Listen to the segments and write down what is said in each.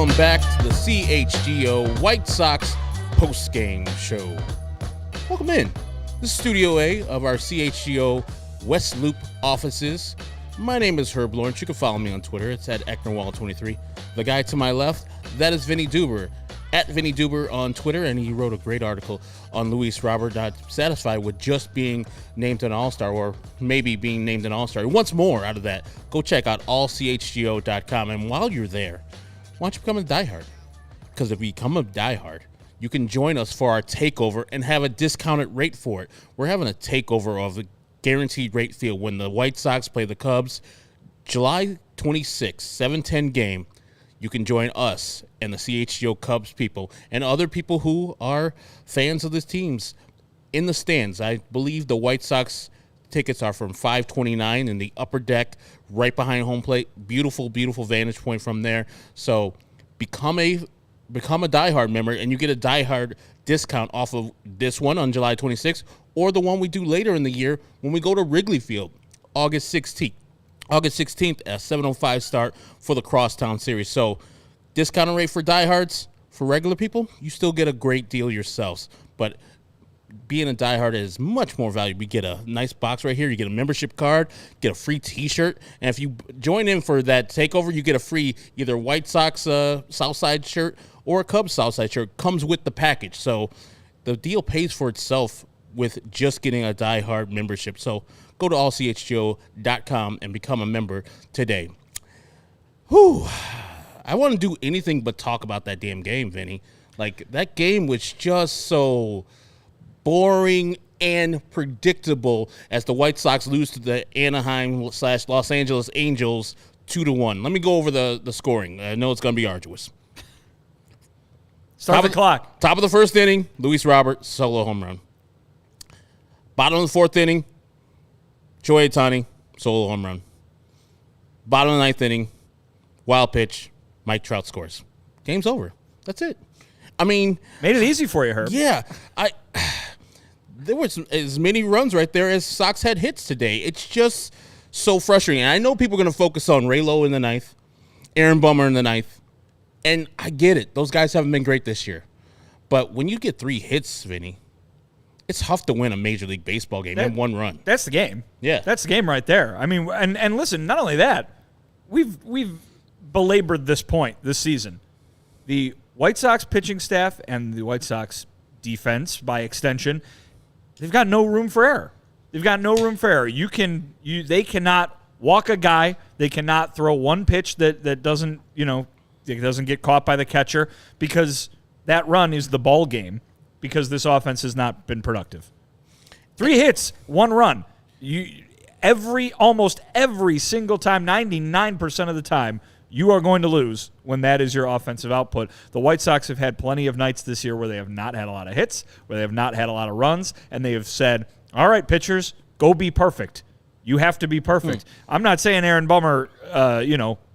welcome back to the CHGO White Sox Postgame Show. Welcome in. This is Studio A of our CHGO West Loop offices. My name is Herb Lawrence. You can follow me on Twitter. It's at Ecknerwall23. The guy to my left, that is Vinnie Duber, at Vinnie Duber on Twitter, and he wrote a great article on Luis Robert, not satisfied with just being named an All-Star, or maybe being named an All-Star. He wants more out of that. Go check out allchgo.com, and while you're there, why don't you become a diehard? Because if you become a diehard, you can join us for our takeover and have a discounted rate for it. We're having a takeover of the guaranteed rate field when the White Sox play the Cubs. July 26th, 7:10 game. You can join us and the CHGO Cubs people and other people who are fans of these teams in the stands. I believe the White Sox tickets are from $5.29 in the upper deck right behind home plate. Beautiful, beautiful vantage point from there. So become a diehard member, and you get a diehard discount off of this one on July 26th or the one we do later in the year when we go to Wrigley Field, August 16th. August 16th at 7:05 start for the Crosstown Series. So discounted rate for diehards. For regular people, you still get a great deal yourselves. But being a diehard is much more valuable. You get a nice box right here. You get a membership card, get a free T-shirt. And if you join in for that takeover, you get a free either White Sox Southside shirt or a Cubs Southside shirt. Comes with the package. So the deal pays for itself with just getting a diehard membership. So go to allchgo.com and become a member today. Whew. I want to do anything but talk about that damn game, Vinny. Like, that game was just so boring and predictable as the White Sox lose to the Anaheim/Los Angeles Angels 2-1. Let me go over the scoring. I know it's going to be arduous. Start the clock. Top of the first inning, Luis Robert, solo home run. Bottom of the fourth inning, Shohei Ohtani, solo home run. Bottom of the ninth inning, wild pitch, Mike Trout scores. Game's over. That's it. I mean, made it easy for you, Herb. Yeah, there was as many runs right there as Sox had hits today. It's just so frustrating. And I know people are going to focus on Raylo in the ninth, Aaron Bummer in the ninth, and I get it. Those guys haven't been great this year. But when you get 3 hits, Vinny, it's tough to win a Major League Baseball game in one run. That's the game. Yeah. That's the game right there. I mean, and listen, not only that, we've belabored this point this season. The White Sox pitching staff and the White Sox defense, by extension, they've got no room for error. They've got no room for error. They cannot walk a guy. They cannot throw one pitch that doesn't, it doesn't get caught by the catcher, because that run is the ball game, because this offense has not been productive. 3 hits, 1 run. Almost every single time, 99% of the time, you are going to lose when that is your offensive output. The White Sox have had plenty of nights this year where they have not had a lot of hits, where they have not had a lot of runs, and they have said, all right, pitchers, go be perfect. You have to be perfect. I'm not saying Aaron Bummer,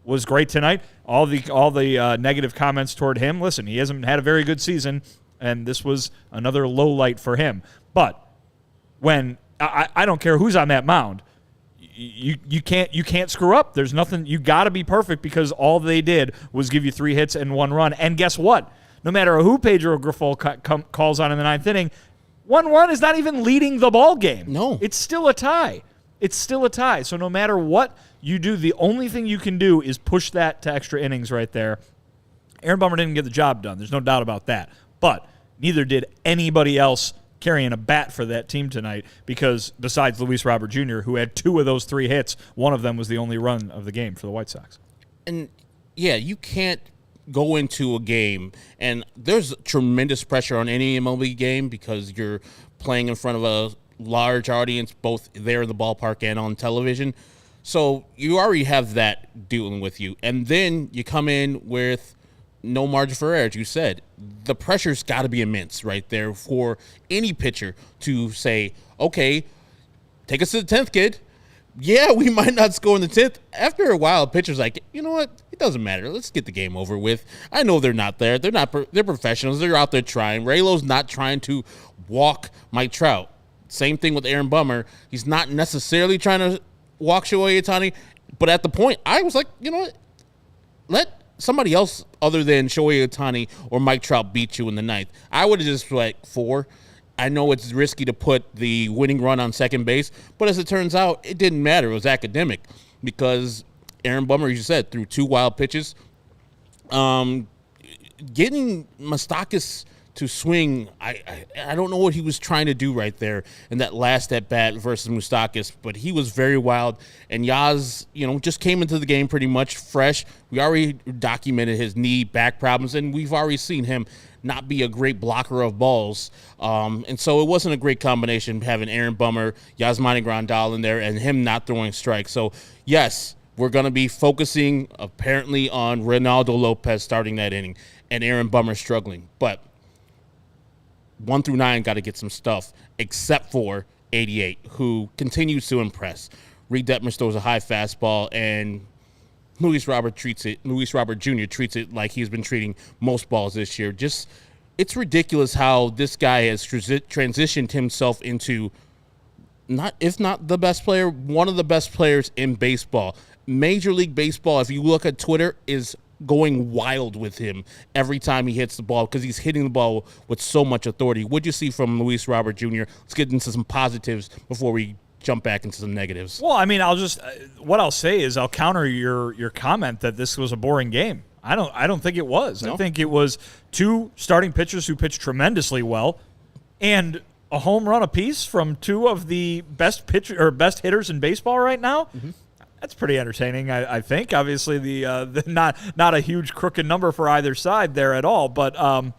was great tonight. All the negative comments toward him. Listen, he hasn't had a very good season, and this was another low light for him. But when I don't care who's on that mound, you can't screw up. There's nothing. You got to be perfect, because all they did was give you 3 hits and 1 run. And guess what? No matter who Pedro Grifol calls on in the 9th inning, 1 run is not even leading the ball game. No, it's still a tie. It's still a tie. So no matter what you do, the only thing you can do is push that to extra innings right there. Aaron Bummer didn't get the job done. There's no doubt about that. But neither did anybody else carrying a bat for that team tonight, because besides Luis Robert Jr., who had 2 of those 3 hits, one of them was the only run of the game for the White Sox. And, yeah, you can't go into a game, and there's tremendous pressure on any MLB game because you're playing in front of a large audience, both there in the ballpark and on television. So you already have that dealing with you. And then you come in with no margin for error, as you said. The pressure's got to be immense right there for any pitcher to say, okay, take us to the 10th, kid. Yeah, we might not score in the 10th. After a while, a pitcher's like, you know what? It doesn't matter. Let's get the game over with. I know they're not there. They're professionals. They're out there trying. Raylo's not trying to walk Mike Trout. Same thing with Aaron Bummer. He's not necessarily trying to walk Shohei Ohtani, but at the point, I was like, you know what? Let somebody else other than Shohei Ohtani or Mike Trout beat you in the ninth, I would have just like 4. I know it's risky to put the winning run on second base, but as it turns out, it didn't matter. It was academic because Aaron Bummer, as you said, threw 2 wild pitches. Getting Moustakas to swing, I don't know what he was trying to do right there in that last at-bat versus Moustakas, but he was very wild. And Yaz, just came into the game pretty much fresh. We already documented his knee, back problems, and we've already seen him not be a great blocker of balls. And so it wasn't a great combination having Aaron Bummer, Yasmani Grandal in there, and him not throwing strikes. So, yes, we're going to be focusing apparently on Ronaldo Lopez starting that inning and Aaron Bummer struggling. But 1 through 9 got to get some stuff, except for 88, who continues to impress. Reed Detmers throws a high fastball, and Luis Robert Jr. treats it like he's been treating most balls this year. It's ridiculous how this guy has transitioned himself into if not the best player, one of the best players in baseball. Major League Baseball, if you look at Twitter, is going wild with him every time he hits the ball because he's hitting the ball with so much authority. What'd you see from Luis Robert Jr.? Let's get into some positives before we jump back into some negatives. Well, I mean, what I'll say is I'll counter your comment that this was a boring game. I don't think it was. No? I think it was 2 starting pitchers who pitched tremendously well, and a home run apiece from 2 of the best hitters in baseball right now. Mm-hmm. That's pretty entertaining, I think. Obviously, the not a huge crooked number for either side there at all. But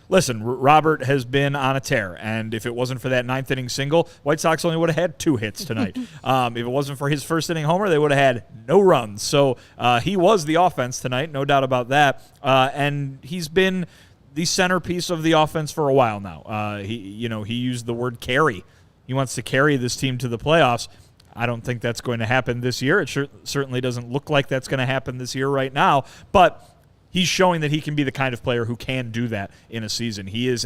listen, Robert has been on a tear, and if it wasn't for that 9th inning single, White Sox only would have had 2 hits tonight. If it wasn't for his first inning homer, they would have had no runs. So he was the offense tonight, no doubt about that. And he's been the centerpiece of the offense for a while now. He used the word carry. He wants to carry this team to the playoffs. I don't think that's going to happen this year. It certainly doesn't look like that's going to happen this year right now, but he's showing that he can be the kind of player who can do that in a season. He is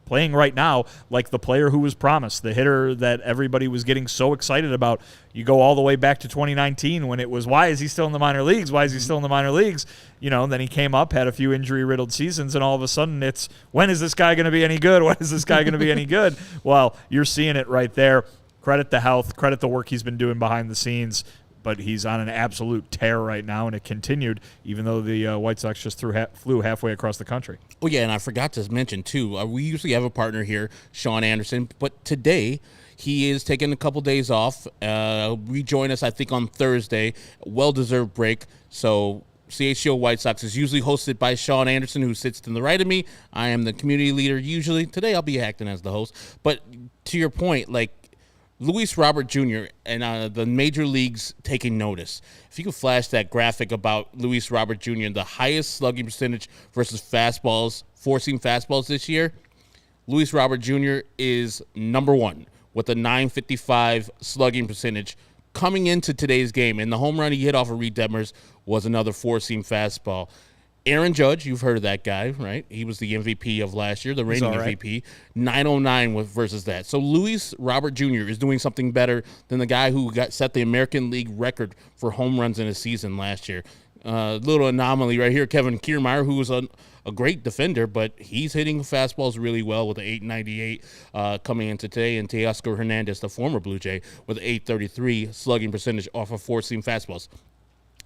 playing right now like the player who was promised, the hitter that everybody was getting so excited about. You go all the way back to 2019 when it was, why is he still in the minor leagues? Why is he still in the minor leagues? Then he came up, had a few injury-riddled seasons, and all of a sudden it's, when is this guy going to be any good? When is this guy going to be any good? Well, you're seeing it right there. Credit the health, credit the work he's been doing behind the scenes, but he's on an absolute tear right now, and it continued even though the White Sox just flew halfway across the country. Oh, yeah, and I forgot to mention, too, we usually have a partner here, Sean Anderson, but today he is taking a couple days off. Rejoin us, I think, on Thursday, well-deserved break, so CHGO White Sox is usually hosted by Sean Anderson, who sits to the right of me. I am the community leader usually. Today I'll be acting as the host, but to your point, Luis Robert Jr. and the major leagues taking notice. If you could flash that graphic about Luis Robert Jr., the highest slugging percentage versus fastballs, 4-seam fastballs this year, Luis Robert Jr. is number 1 with a .955 slugging percentage coming into today's game. And the home run he hit off of Reed Detmers was another 4-seam fastball. Aaron Judge, you've heard of that guy, right? He was the MVP of last year, the reigning MVP. 909 versus that. So Luis Robert Jr. is doing something better than the guy who set the American League record for home runs in a season last year. Little anomaly right here, Kevin Kiermaier, who was a great defender, but he's hitting fastballs really well with an 898 coming into today, and Teoscar Hernandez, the former Blue Jay, with an 833 slugging percentage off of 4-seam fastballs.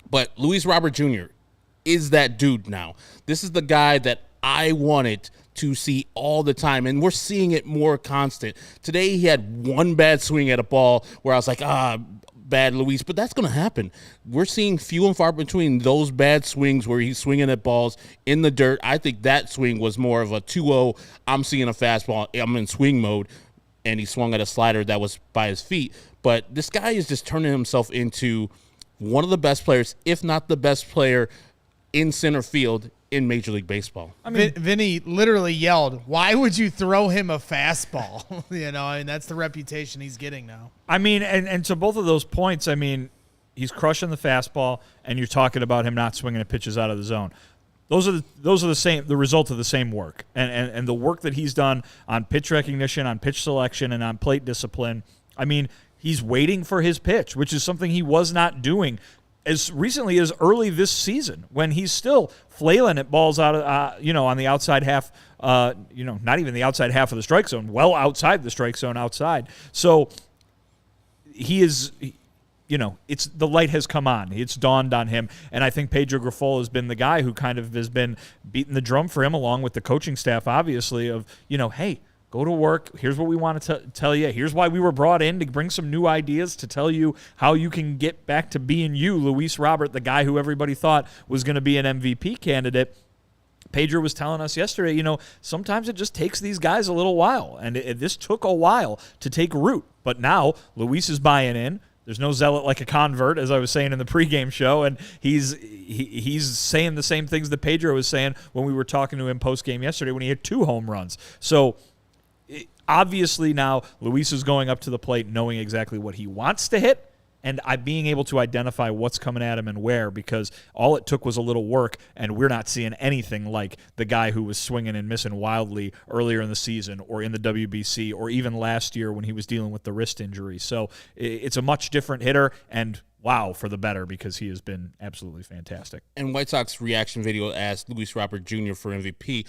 But Luis Robert Jr. is that dude now. This is the guy that I wanted to see all the time, and we're seeing it more constant. Today he had one bad swing at a ball where I was like, bad Luis, but that's going to happen. We're seeing few and far between those bad swings where he's swinging at balls in the dirt. I think that swing was more of a 2-0, I'm seeing a fastball, I'm in swing mode, and he swung at a slider that was by his feet. But this guy is just turning himself into one of the best players, if not the best player in center field in Major League Baseball. I mean, Vinny literally yelled, "Why would you throw him a fastball?" That's the reputation he's getting now. I mean, and to both of those points, I mean, he's crushing the fastball, and you're talking about him not swinging at pitches out of the zone. Those are the result of the same work, and the work that he's done on pitch recognition, on pitch selection, and on plate discipline. I mean, he's waiting for his pitch, which is something he was not doing as recently as early this season when he's still flailing at balls out of, on the outside half, not even the outside half of the strike zone, well outside the strike zone outside. So he is, it's the light has come on. It's dawned on him. And I think Pedro Grifol has been the guy who kind of has been beating the drum for him along with the coaching staff, obviously, of, hey, go to work. Here's what we want to tell you. Here's why we were brought in, to bring some new ideas, to tell you how you can get back to being you, Luis Robert, the guy who everybody thought was going to be an MVP candidate. Pedro was telling us yesterday, sometimes it just takes these guys a little while, and this took a while to take root. But now Luis is buying in. There's no zealot like a convert, as I was saying in the pregame show, and he's saying the same things that Pedro was saying when we were talking to him postgame yesterday when he hit 2 home runs. So obviously now Luis is going up to the plate knowing exactly what he wants to hit, and being able to identify what's coming at him and where, because all it took was a little work, and we're not seeing anything like the guy who was swinging and missing wildly earlier in the season or in the WBC or even last year when he was dealing with the wrist injury. So it's a much different hitter, and wow, for the better, because he has been absolutely fantastic. And White Sox reaction video asked Luis Robert Jr. for MVP.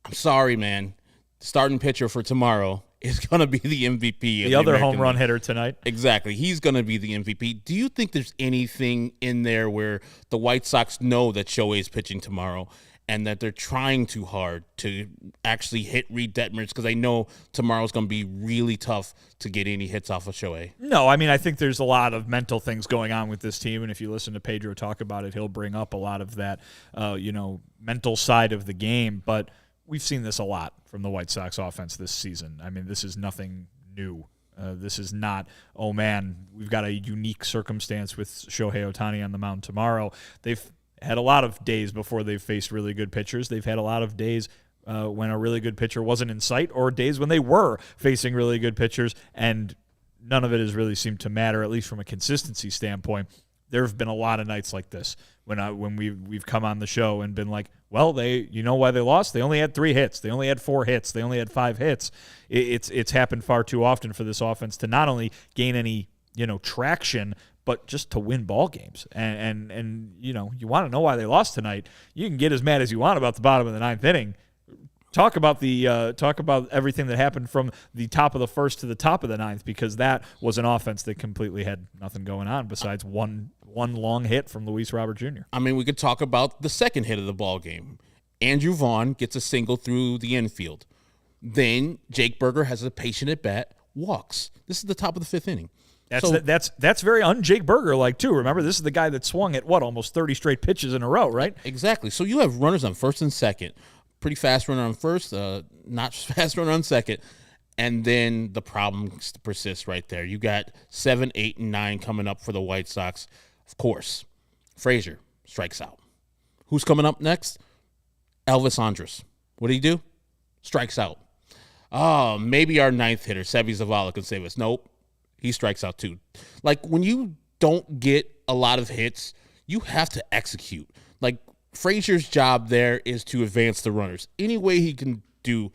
I'm sorry, man. The starting pitcher for tomorrow is going to be the MVP. The other home run hitter tonight. Exactly. He's going to be the MVP. Do you think there's anything in there where the White Sox know that Shohei's pitching tomorrow and that they're trying too hard to actually hit Reed Detmers, because they know tomorrow's going to be really tough to get any hits off of Shohei? No, I think there's a lot of mental things going on with this team, and if you listen to Pedro talk about it, he'll bring up a lot of that, mental side of the game, but we've seen this a lot from the White Sox offense this season. This is nothing new. This is not, oh, man, we've got a unique circumstance with Shohei Ohtani on the mound tomorrow. They've had a lot of days before they've faced really good pitchers. They've had a lot of days when a really good pitcher wasn't in sight, or days when they were facing really good pitchers, and none of it has really seemed to matter, at least from a consistency standpoint. There have been a lot of nights like this when we've come on the show and been like, well, why they lost? They only had 3 hits. They only had 4 hits. They only had 5 hits. It's happened far too often for this offense to not only gain any traction, but just to win ball games. And you want to know why they lost tonight. You can get as mad as you want about the bottom of the 9th inning. Talk about everything that happened from the top of the first to the top of the 9th, because that was an offense that completely had nothing going on besides one long hit from Luis Robert Jr. We could talk about the second hit of the ball game. Andrew Vaughn gets a single through the infield. Then Jake Berger has a patient at bat, walks. This is the top of the 5th inning. That's very un-Jake Berger-like, too. Remember, this is the guy that swung at, almost 30 straight pitches in a row, right? Exactly. So you have runners on first and second. Pretty fast runner on first, not fast runner on second. And then the problems persist right there. You got 7, 8, and 9 coming up for the White Sox. Of course, Frazier strikes out. Who's coming up next? Elvis Andrus. What did he do? Strikes out. Oh, maybe our 9th hitter, Sebi Zavala, can save us. Nope. He strikes out too. When you don't get a lot of hits, you have to execute. Frazier's job there is to advance the runners any way he can do,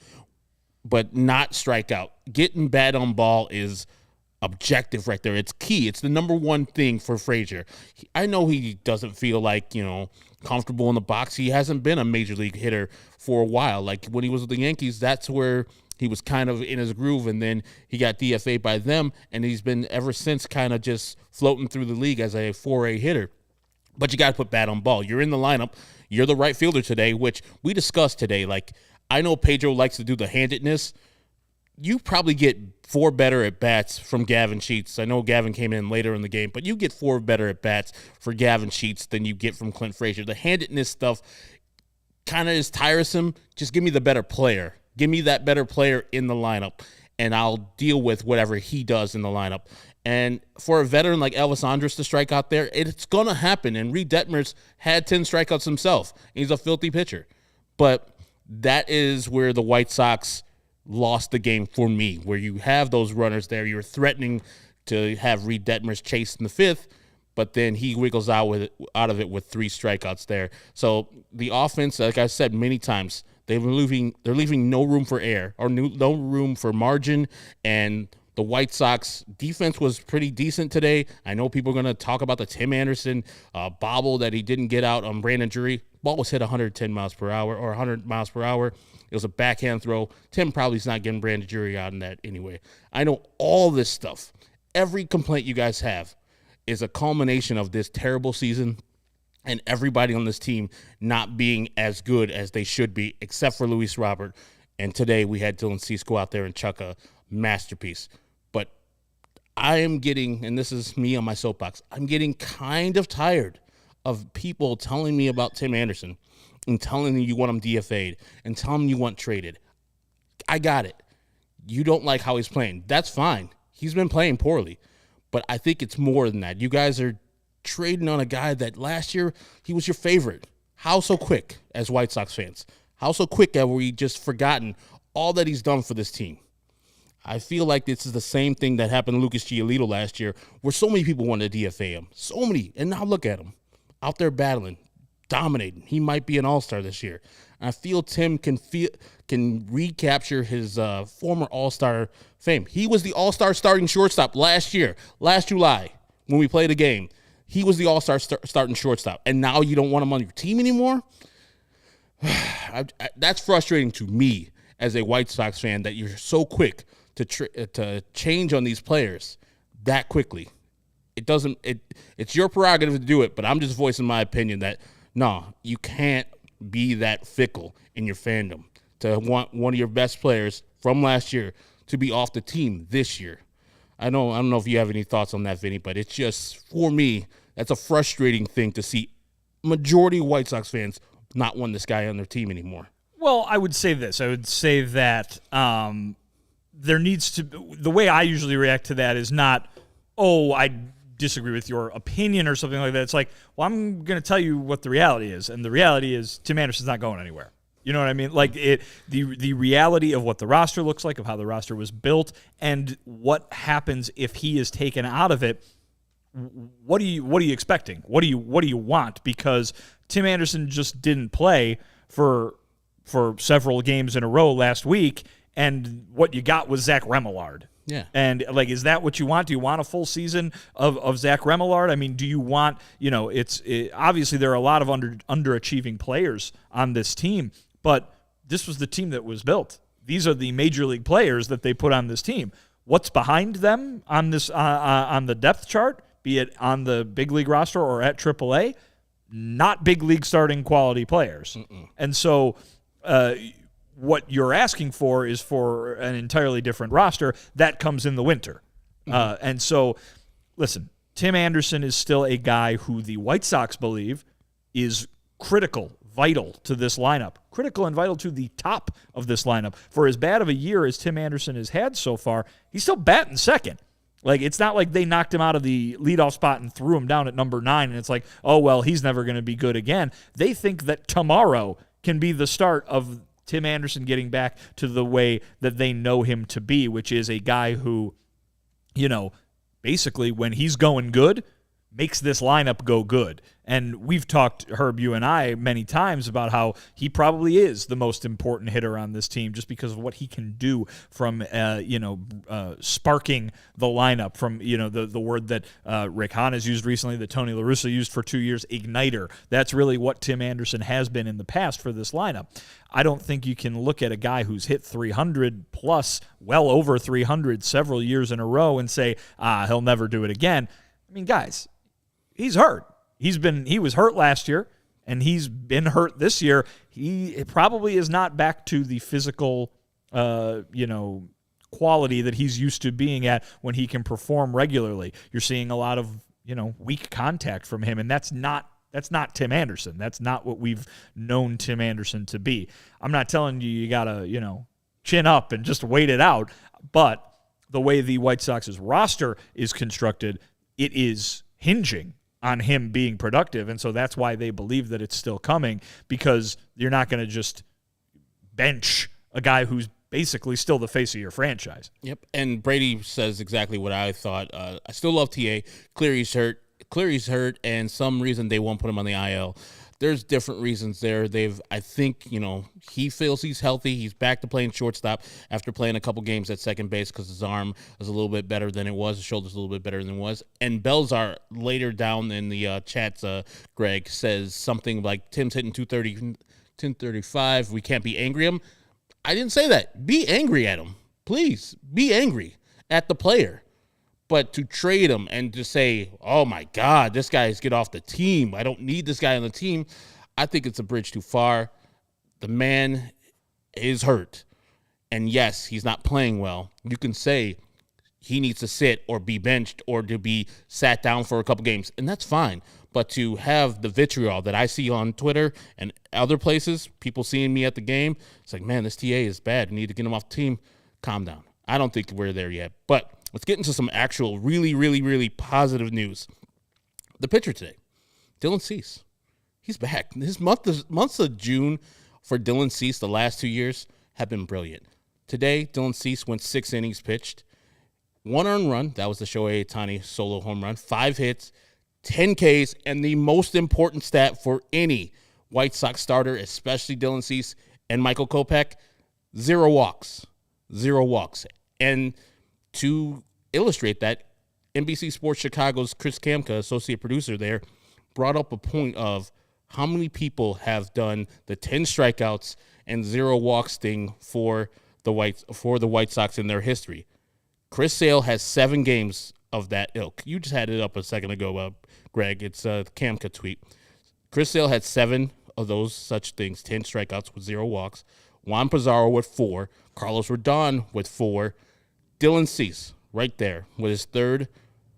but not strike out. Getting bad on ball is objective right there. It's key. It's the number one thing for Frazier. I know he doesn't feel comfortable in the box. He hasn't been a major league hitter for a while. When he was with the Yankees, that's where he was kind of in his groove, and then he got DFA'd by them, and he's been ever since kind of just floating through the league as a 4A hitter. But you got to put bat on ball. You're in the lineup. You're the right fielder today, which we discussed today. I know Pedro likes to do the handedness. You probably get 4 better at-bats from Gavin Sheets. I know Gavin came in later in the game, but you get 4 better at-bats for Gavin Sheets than you get from Clint Frazier. The handedness stuff kind of is tiresome. Just give me the better player. Give me that better player in the lineup, and I'll deal with whatever he does in the lineup. And for a veteran like Elvis Andrus to strike out there, it's going to happen. And Reed Detmers had 10 strikeouts himself. He's a filthy pitcher. But that is where the White Sox lost the game for me, where you have those runners there. You're threatening to have Reed Detmers chase in the 5th, but then he wiggles out of it with 3 strikeouts there. So the offense, like I said many times, they're leaving no room for air or no room for margin, and The White Sox defense was pretty decent today. I know people are going to talk about the Tim Anderson bobble that he didn't get out on Brandon Drury. Ball was hit 110 miles per hour or 100 miles per hour. It was a backhand throw. Tim probably is not getting Brandon Drury out in that anyway. I know all this stuff. Every complaint you guys have is a culmination of this terrible season and everybody on this team not being as good as they should be, except for Luis Robert. And today we had Dylan Cease go out there and chuck a masterpiece. But I am getting, and this is me on my soapbox, I'm getting kind of tired of people telling me about Tim Anderson and telling me you want him DFA'd and telling me you want traded. I got it. You don't like how he's playing. That's fine. He's been playing poorly. But I think it's more than that. You guys are trading on a guy that last year he was your favorite. How so quick as White Sox fans? How so quick have we just forgotten all that he's done for this team? I feel like this is the same thing that happened to Lucas Giolito last year, where so many people wanted to DFA him. So many. And now look at him. Out there battling, dominating. He might be an all-star this year. And I feel Tim can recapture his former all-star fame. He was the all-star starting shortstop last July, when we played a game. He was the all-star starting shortstop. And now you don't want him on your team anymore? That's frustrating to me as a White Sox fan, that you're so quick to change on these players that quickly. It's your prerogative to do it, but I'm just voicing my opinion that no, you can't be that fickle in your fandom to want one of your best players from last year to be off the team this year. I don't know if you have any thoughts on that, Vinny, but it's just, for me, that's a frustrating thing to see majority of White Sox fans not want this guy on their team anymore. Well, I would say this. I would say that there needs to, the way I usually react to that is not, oh, I disagree with your opinion or something like that. It's like, well, I'm going to tell you what the reality is. And the reality is Tim Anderson's not going anywhere. You know what I mean? Like the reality of what the roster looks like, of how the roster was built, and what happens if he is taken out of it. What are you expecting? What do you want? Because Tim Anderson just didn't play for several games in a row last week, and what you got was Zach Remillard. Yeah. And, like, is that what you want? Do you want a full season of Zach Remillard? I mean, do you want, obviously there are a lot of underachieving players on this team, but this was the team that was built. These are the major league players that they put on this team. What's behind them on this on the depth chart, be it on the big league roster or at AAA? Not big league starting quality players. Mm-mm. And so what you're asking for is for an entirely different roster that comes in the winter. Mm-hmm. And so, listen, Tim Anderson is still a guy who the White Sox believe is critical, vital to this lineup, critical and vital to the top of this lineup. For as bad of a year as Tim Anderson has had so far, he's still batting second. Like, it's not like they knocked him out of the leadoff spot and threw him down at number 9, and it's like, oh, well, he's never going to be good again. They think that tomorrow can be the start of Tim Anderson getting back to the way that they know him to be, which is a guy who, basically when he's going good, makes this lineup go good. And we've talked, Herb, you and I, many times about how he probably is the most important hitter on this team just because of what he can do from, sparking the lineup, from, the word that Rick Hahn has used recently, that Tony La Russa used for 2 years, igniter. That's really what Tim Anderson has been in the past for this lineup. I don't think you can look at a guy who's hit 300 plus, well over 300 several years in a row and say, he'll never do it again. I mean, guys, he's hurt. He was hurt last year, and he's been hurt this year. He probably is not back to the physical, quality that he's used to being at when he can perform regularly. You're seeing a lot of, weak contact from him, and that's not Tim Anderson. That's not what we've known Tim Anderson to be. I'm not telling you got to, chin up and just wait it out, but the way the White Sox's roster is constructed, it is hinging on him being productive, and so that's why they believe that it's still coming, because you're not going to just bench a guy who's basically still the face of your franchise. Yep, and Brady says exactly what I thought. I still love TA. Cleary's hurt, and some reason they won't put him on the IL. there's different reasons there. I think, he feels he's healthy. He's back to playing shortstop after playing a couple games at second base because his arm is a little bit better than it was. His shoulder's a little bit better than it was. And Belzar later down in the chats, Greg, says something like, Tim's hitting 235. We can't be angry at him. I didn't say that. Be angry at him. Please, be angry at the player. But to trade him and to say, oh, my God, this guy's get off the team. I don't need this guy on the team. I think it's a bridge too far. The man is hurt. And, yes, he's not playing well. You can say he needs to sit or be benched or to be sat down for a couple games, and that's fine. But to have the vitriol that I see on Twitter and other places, people seeing me at the game, it's like, man, this TA is bad. We need to get him off the team. Calm down. I don't think we're there yet. But let's get into some actual really, really, really positive news. The pitcher today, Dylan Cease. He's back. His months of June for Dylan Cease the last 2 years have been brilliant. Today, Dylan Cease went 6 innings pitched, 1 earned run. That was the Shohei Ohtani solo home run. 5 hits, 10 Ks, and the most important stat for any White Sox starter, especially Dylan Cease and Michael Kopech, 0 walks. 0 walks. And to illustrate that, NBC Sports Chicago's Chris Kamka, associate producer there, brought up a point of how many people have done the 10 strikeouts and 0 walks thing for the White Sox in their history. Chris Sale has 7 games of that ilk. You just had it up a second ago, Greg. It's a Kamka tweet. Chris Sale had 7 of those such things, 10 strikeouts with 0 walks. Juan Pizarro with 4. Carlos Rodon with 4. Dylan Cease right there with his third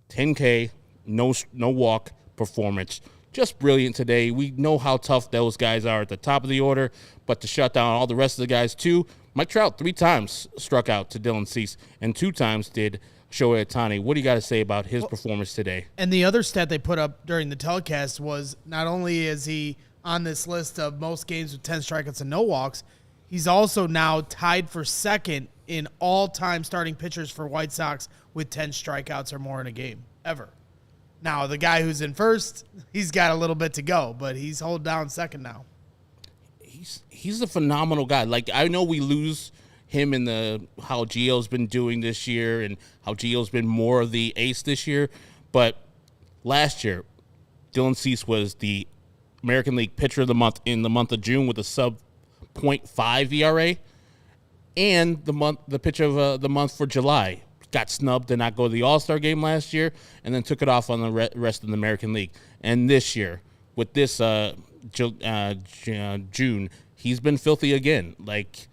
10K, no walk performance. Just brilliant today. We know how tough those guys are at the top of the order, but to shut down all the rest of the guys too. Mike Trout 3 times struck out to Dylan Cease, and 2 times did Shohei Ohtani. What do you got to say about his performance today? And the other stat they put up during the telecast was not only is he on this list of most games with 10 strikeouts and no walks, he's also now tied for second in all-time starting pitchers for White Sox with 10 strikeouts or more in a game, ever. Now, the guy who's in first, he's got a little bit to go, but he's holding down second now. He's a phenomenal guy. Like, I know we lose him in how Gio's been doing this year and how Gio's been more of the ace this year, but last year, Dylan Cease was the American League Pitcher of the Month in the month of June with a sub .5 ERA. And the pitcher of the month for July. Got snubbed, did not go to the All-Star game last year, and then took it off on the rest of the American League. And this year, with this June, he's been filthy again. Like,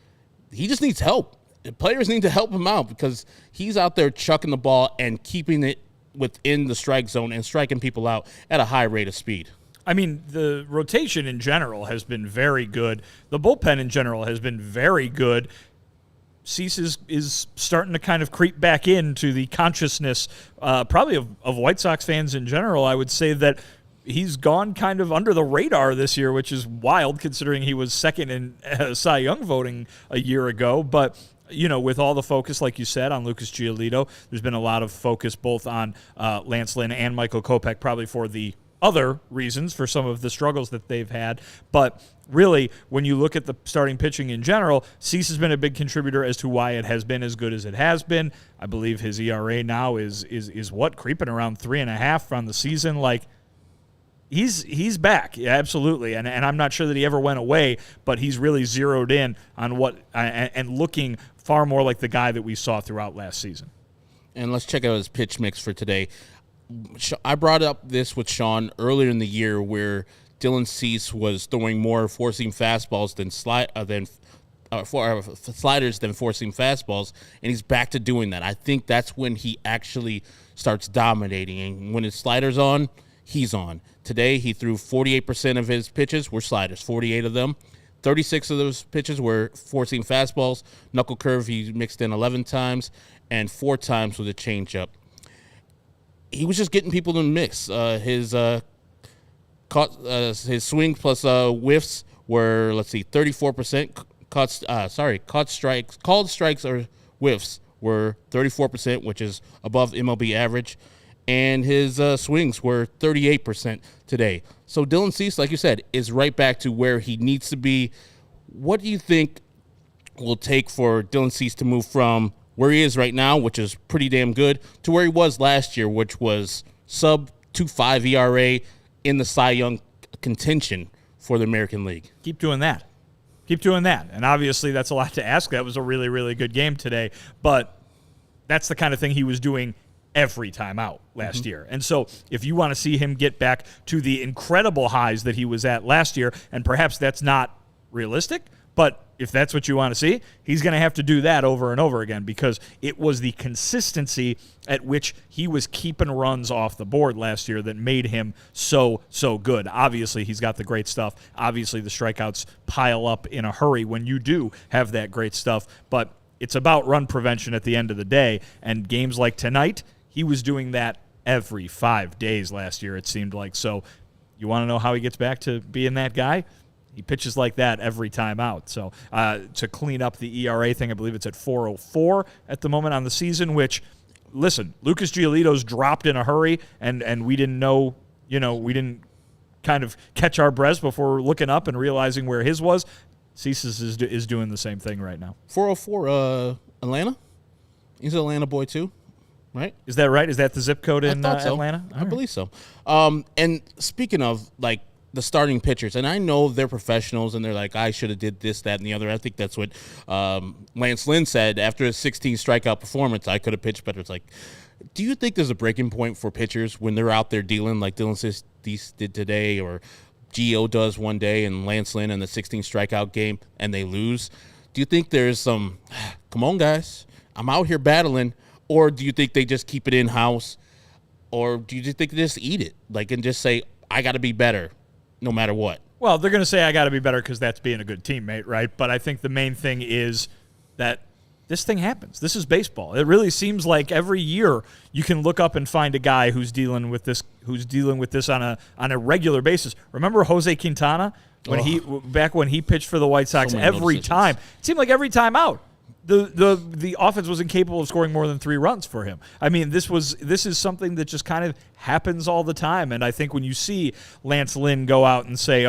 he just needs help. The players need to help him out because he's out there chucking the ball and keeping it within the strike zone and striking people out at a high rate of speed. I mean, the rotation in general has been very good. The bullpen in general has been very good. Cease is starting to kind of creep back into the consciousness probably of White Sox fans in general. I would say that he's gone kind of under the radar this year, which is wild considering he was second in Cy Young voting a year ago. But, with all the focus, like you said, on Lucas Giolito, there's been a lot of focus both on Lance Lynn and Michael Kopech, probably for the other reasons for some of the struggles that they've had. But really, when you look at the starting pitching in general, Cease has been a big contributor as to why it has been as good as it has been. I believe his ERA now is creeping around 3.5 on the season. Like, he's back, yeah, absolutely. And I'm not sure that he ever went away, but he's really zeroed in on what and looking far more like the guy that we saw throughout last season. And let's check out his pitch mix for today. I brought up this with Sean earlier in the year where Dylan Cease was throwing more four-seam fastballs than sliders than four-seam fastballs, and he's back to doing that. I think that's when he actually starts dominating, and when his slider's on, he's on. Today, he threw 48% of his pitches were sliders, 48 of them. 36 of those pitches were four-seam fastballs. Knuckle curve he mixed in 11 times, and 4 times with a changeup. He was just getting people to mix. His swing plus whiffs were 34%. Called strikes or whiffs were 34%, which is above MLB average, and his swings were 38% today. So Dylan Cease, like you said, is right back to where he needs to be. What do you think will take for Dylan Cease to move from where he is right now, which is pretty damn good, to where he was last year, which was sub 2.5 ERA in the Cy Young contention for the American League? Keep doing that. Keep doing that. And obviously that's a lot to ask. That was a really, really good game today. But that's the kind of thing he was doing every time out last year. And so if you want to see him get back to the incredible highs that he was at last year, and perhaps that's not realistic, but if that's what you want to see, he's going to have to do that over and over again, because it was the consistency at which he was keeping runs off the board last year that made him so good. Obviously, he's got the great stuff. Obviously, the strikeouts pile up in a hurry when you do have that great stuff. But it's about run prevention at the end of the day. And games like tonight, he was doing that every 5 days last year, it seemed like. So you want to know how he gets back to being that guy? He pitches like that every time out. So to clean up the ERA thing, I believe it's at 4.04 at the moment on the season, which, listen, Lucas Giolito's dropped in a hurry, and we didn't know, we didn't kind of catch our breaths before looking up and realizing where his was. Cease is doing the same thing right now. 404, Atlanta? He's an Atlanta boy too, right? Is that right? Is that the zip code in so. Atlanta? I believe so. And speaking of, like, the starting pitchers, and I know they're professionals, and they're like, I should have did this, that, and the other. I think that's what Lance Lynn said after his 16 strikeout performance. I could have pitched better. It's like, do you think there's a breaking point for pitchers when they're out there dealing like Dylan Cease did today, or Gio does one day, and Lance Lynn in the 16 strikeout game, and they lose? Do you think there's some, come on, guys, I'm out here battling, or do you think they just keep it in-house, or do you just think they just eat it, like, and just say, I got to be better no matter what? Well, they're going to say I got to be better because that's being a good teammate, right? But I think the main thing is that this thing happens. This is baseball. It really seems like every year you can look up and find a guy who's dealing with this on a regular basis. Remember Jose Quintana when he pitched for the White Sox? Every time, it seemed like every time out, the offense was incapable of scoring more than 3 runs for him. I mean, this is something that just kind of happens all the time. And I think when you see Lance Lynn go out and say,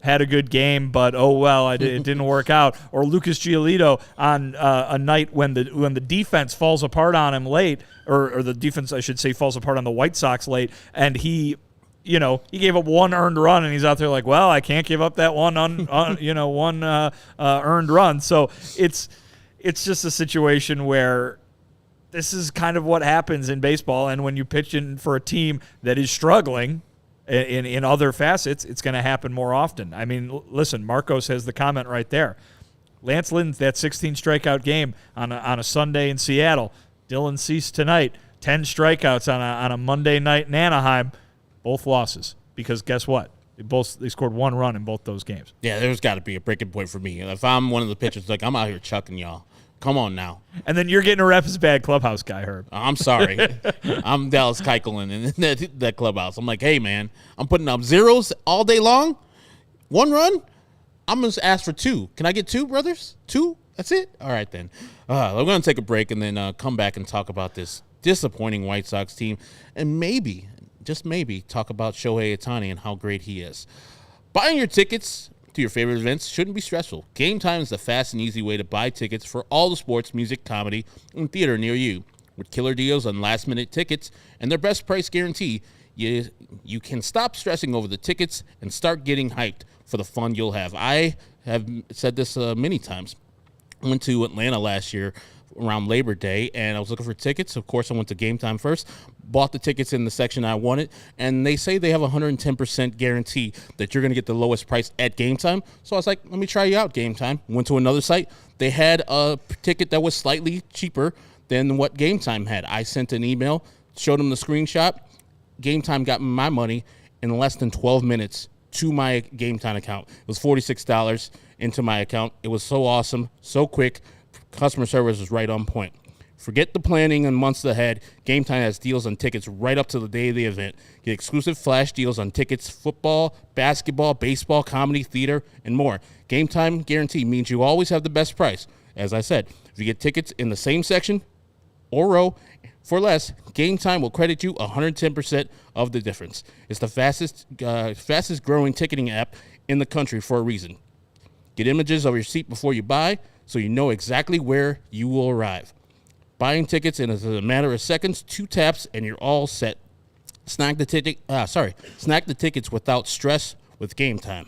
had a good game, but it didn't work out, or Lucas Giolito on a night when the defense falls apart on him late, or the defense, I should say, falls apart on the White Sox late, and he gave up 1 earned run, and he's out there like, well, I can't give up that one earned run. So it's just a situation where this is kind of what happens in baseball, and when you pitch in for a team that is struggling in other facets, it's going to happen more often. I mean, listen, Marcos has the comment right there. Lance Lynn's that 16 strikeout game on a Sunday in Seattle. Dylan Cease tonight, 10 strikeouts on a Monday night in Anaheim. Both losses, because guess what? They scored 1 run in both those games. Yeah, there's got to be a breaking point for me. If I'm one of the pitchers, like, I'm out here chucking y'all. Come on now. And then you're getting a rep as bad clubhouse guy, Herb. I'm sorry. I'm Dallas Keuchel in that clubhouse. I'm like, hey, man, I'm putting up zeros all day long. 1 run? I'm going to ask for 2. Can I get 2, brothers? 2? That's it? All right, then. We're going to take a break and then come back and talk about this disappointing White Sox team, and maybe, just maybe, talk about Shohei Ohtani and how great he is. Buying your tickets to your favorite events shouldn't be stressful. Game Time is the fast and easy way to buy tickets for all the sports, music, comedy, and theater near you. With killer deals on last-minute tickets and their best price guarantee, you can stop stressing over the tickets and start getting hyped for the fun you'll have. I have said this many times. I went to Atlanta last year around Labor Day, and I was looking for tickets. Of course, I went to Game Time first, bought the tickets in the section I wanted, and they say they have a 110% guarantee that you're going to get the lowest price at Game Time. So I was like, let me try you out, Game Time. Went to another site. They had a ticket that was slightly cheaper than what Game Time had. I sent an email, showed them the screenshot. Game Time got my money in less than 12 minutes to my Game Time account. It was $46 into my account. It was so awesome, so quick. Customer service was right on point. Forget the planning and months ahead. Game Time has deals on tickets right up to the day of the event. Get exclusive flash deals on tickets, football, basketball, baseball, comedy, theater, and more. Game Time guarantee means you always have the best price. As I said, if you get tickets in the same section or row For less, Game Time will credit you 110% of the difference. It's the fastest growing ticketing app in the country for a reason. Get images of your seat before you buy so you know exactly where you will arrive. Buying tickets in a matter of seconds, 2 taps, and you're all set. Snag the tickets without stress with Game Time.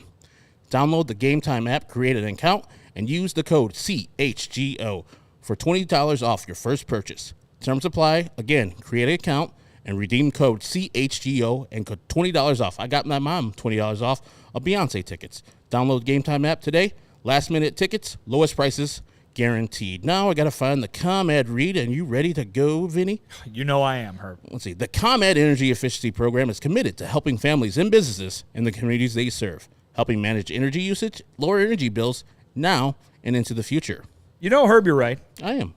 Download the Game Time app, create an account, and use the code CHGO for $20 off your first purchase. Terms apply. Again, create an account and redeem code CHGO and get $20 off. I got my mom $20 off of Beyonce tickets. Download Game Time app today. Last minute tickets, lowest prices guaranteed. Now I got to find the ComEd read. And you ready to go, Vinny? You know I am, Herb. Let's see. The ComEd Energy Efficiency Program is committed to helping families and businesses in the communities they serve, helping manage energy usage, lower energy bills now and into the future. You know, Herb, you're right. I am.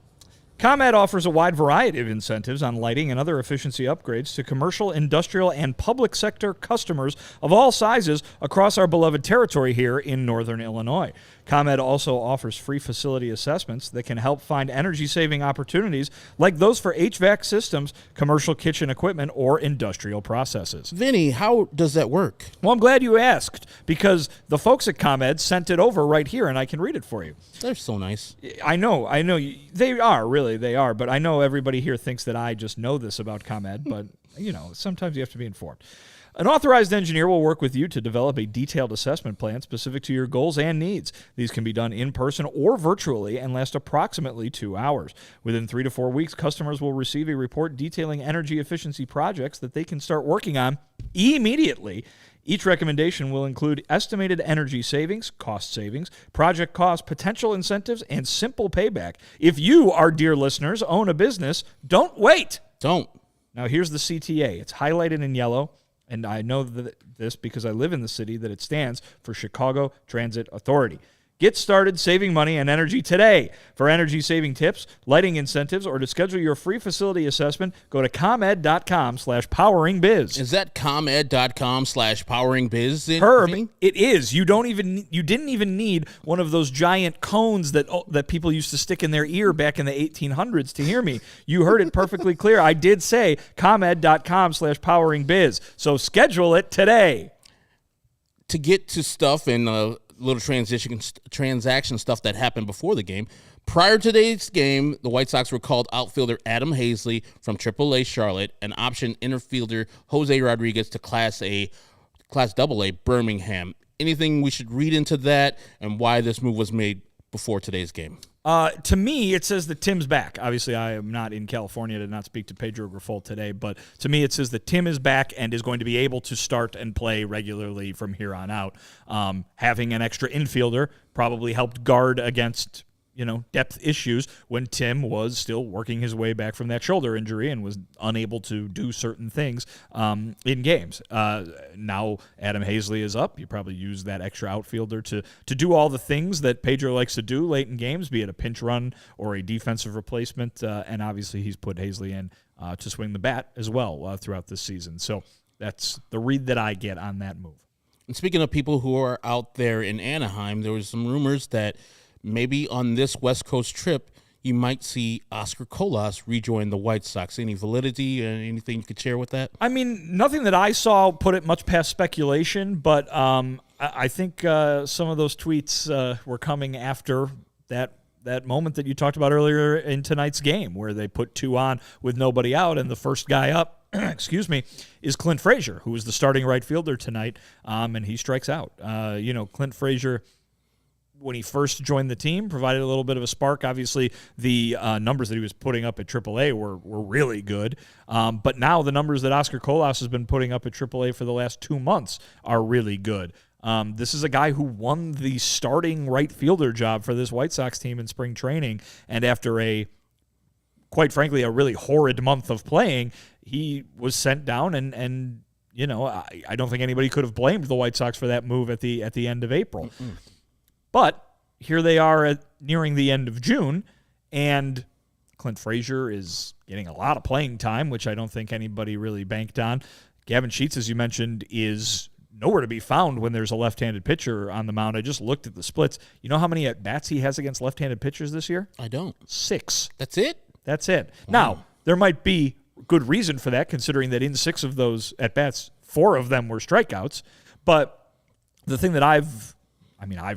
ComEd offers a wide variety of incentives on lighting and other efficiency upgrades to commercial, industrial, and public sector customers of all sizes across our beloved territory here in Northern Illinois. ComEd also offers free facility assessments that can help find energy-saving opportunities like those for HVAC systems, commercial kitchen equipment, or industrial processes. Vinny, how does that work? Well, I'm glad you asked, because the folks at ComEd sent it over right here, and I can read it for you. They're so nice. I know. They are, really, they are. But I know everybody here thinks that I just know this about ComEd, but, sometimes you have to be informed. An authorized engineer will work with you to develop a detailed assessment plan specific to your goals and needs. These can be done in person or virtually and last approximately 2 hours. Within 3 to 4 weeks, customers will receive a report detailing energy efficiency projects that they can start working on immediately. Each recommendation will include estimated energy savings, cost savings, project costs, potential incentives, and simple payback. If you, our dear listeners, own a business, don't wait. Don't. Now, here's the CTA. It's highlighted in yellow. And I know this because I live in the city, that it stands for Chicago Transit Authority. Get started saving money and energy today. For energy-saving tips, lighting incentives, or to schedule your free facility assessment, go to ComEd.com/poweringbiz. Is that ComEd.com/poweringbiz? Herb, it is. You didn't even need one of those giant cones that people used to stick in their ear back in the 1800s to hear me. You heard it perfectly clear. I did say ComEd.com/poweringbiz. So schedule it today. To get to stuff and little transaction stuff that happened before the game. Prior to today's game, the White Sox recalled outfielder Adam Hazley from AAA Charlotte and optioned infielder Jose Rodriguez to Class AA Birmingham. Anything we should read into that and why this move was made before today's game? To me, it says that Tim's back. Obviously, I am not in California to not speak to Pedro Grifol today, but to me, it says that Tim is back and is going to be able to start and play regularly from here on out. Having an extra infielder probably helped guard against depth issues when Tim was still working his way back from that shoulder injury and was unable to do certain things in games. Now Adam Hazley is up. You probably use that extra outfielder to do all the things that Pedro likes to do late in games, be it a pinch run or a defensive replacement. And obviously he's put Hazley in to swing the bat as well throughout this season. So that's the read that I get on that move. And speaking of people who are out there in Anaheim, there was some rumors that maybe on this West Coast trip, you might see Oscar Colas rejoin the White Sox. Any validity, anything you could share with that? I mean, nothing that I saw put it much past speculation, but I think some of those tweets were coming after that moment that you talked about earlier in tonight's game where they put 2 on with nobody out, and the first guy up, is Clint Frazier, who was the starting right fielder tonight, and he strikes out. Clint Frazier, when he first joined the team, provided a little bit of a spark. Obviously, the numbers that he was putting up at AAA were really good. But now the numbers that Oscar Colas has been putting up at AAA for the last 2 months are really good. This is a guy who won the starting right fielder job for this White Sox team in spring training, and after quite frankly, a really horrid month of playing, he was sent down, and I don't think anybody could have blamed the White Sox for that move at the end of April. Mm-mm. But here they are nearing the end of June, and Clint Frazier is getting a lot of playing time, which I don't think anybody really banked on. Gavin Sheets, as you mentioned, is nowhere to be found when there's a left-handed pitcher on the mound. I just looked at the splits. You know how many at-bats he has against left-handed pitchers this year? I don't. 6. That's it? That's it. Wow. Now, there might be good reason for that, considering that in 6 of those at-bats, 4 of them were strikeouts. But the thing that I've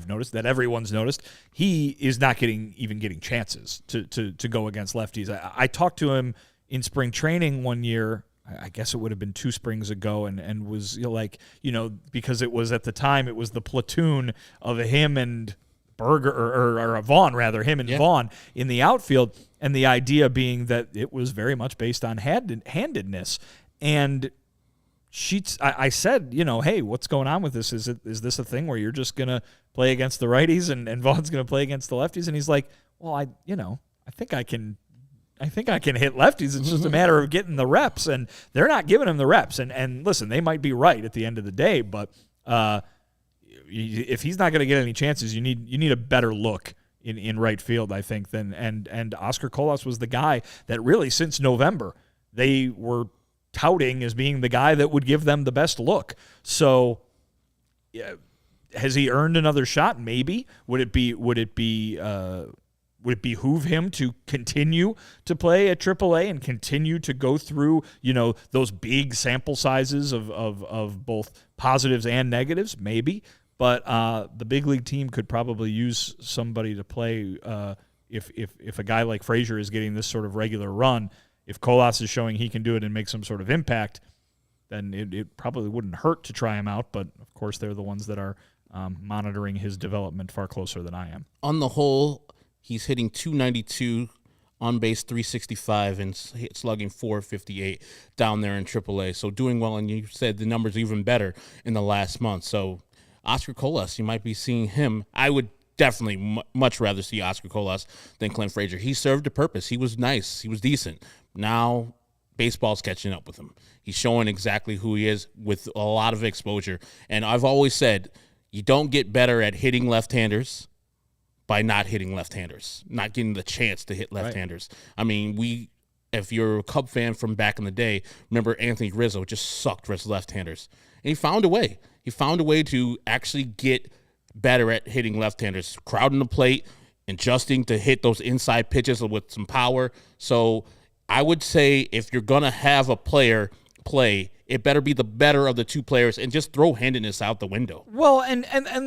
noticed, that everyone's noticed, he is not getting chances to go against lefties. I talked to him in spring training one year, I guess it would have been 2 springs ago, and was because it was at the time, it was the platoon of him and Berger, or Vaughn rather, him and Vaughn in the outfield, and the idea being that it was very much based on handedness. And Sheets, I said, hey, what's going on with this? Is this a thing where you're just gonna play against the righties and Vaughn's gonna play against the lefties? And he's like, well, I think I can hit lefties. It's just a matter of getting the reps, and they're not giving him the reps. And listen, they might be right at the end of the day, but if he's not going to get any chances, you need a better look in right field, I think. And Oscar Colas was the guy that really, since November, they were touting as being the guy that would give them the best look. So, has he earned another shot? Maybe. Would it behoove him to continue to play at AAA and continue to go through, those big sample sizes of both positives and negatives? Maybe. But the big league team could probably use somebody to play if a guy like Frazier is getting this sort of regular run. If Colas is showing he can do it and make some sort of impact, then it probably wouldn't hurt to try him out. But, of course, they're the ones that are monitoring his development far closer than I am. On the whole, he's hitting .292, on base .365, and slugging .458 down there in AAA. So doing well, and you said the numbers even better in the last month. So Oscar Colas, you might be seeing him. I would definitely much rather see Oscar Colas than Clint Frazier. He served a purpose. He was nice. He was decent. Now baseball's catching up with him. He's showing exactly who he is with a lot of exposure. And I've always said you don't get better at hitting left-handers by not hitting left-handers, not getting the chance to hit left-handers. Right. I mean, if you're a Cub fan from back in the day, remember Anthony Rizzo just sucked versus left-handers. And he found a way. He found a way to actually get better at hitting left-handers, crowding the plate, adjusting to hit those inside pitches with some power. So I would say if you're going to have a player play, it better be the better of the 2 players and just throw handedness out the window. Well, and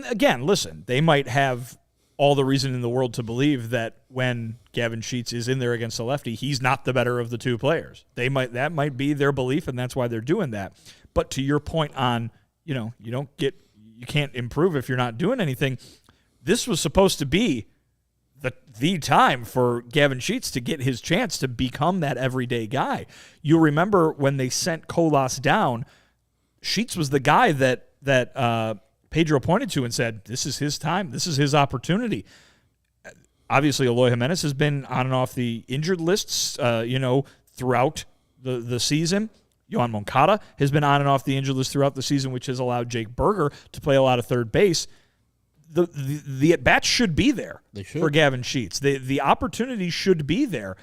again, listen, they might have all the reason in the world to believe that when Gavin Sheets is in there against a lefty, he's not the better of the 2 players. That might be their belief, and that's why they're doing that. But to your point on, you can't improve if you're not doing anything. This was supposed to be the time for Gavin Sheets to get his chance to become that everyday guy. You remember when they sent Colas down, Sheets was the guy that Pedro pointed to and said, this is his time, this is his opportunity. Obviously, Eloy Jimenez has been on and off the injured lists, throughout the season. Yohan Moncada has been on and off the injured list throughout the season, which has allowed Jake Berger to play a lot of third base. The at-bats should be there for Gavin Sheets. The opportunity should be there.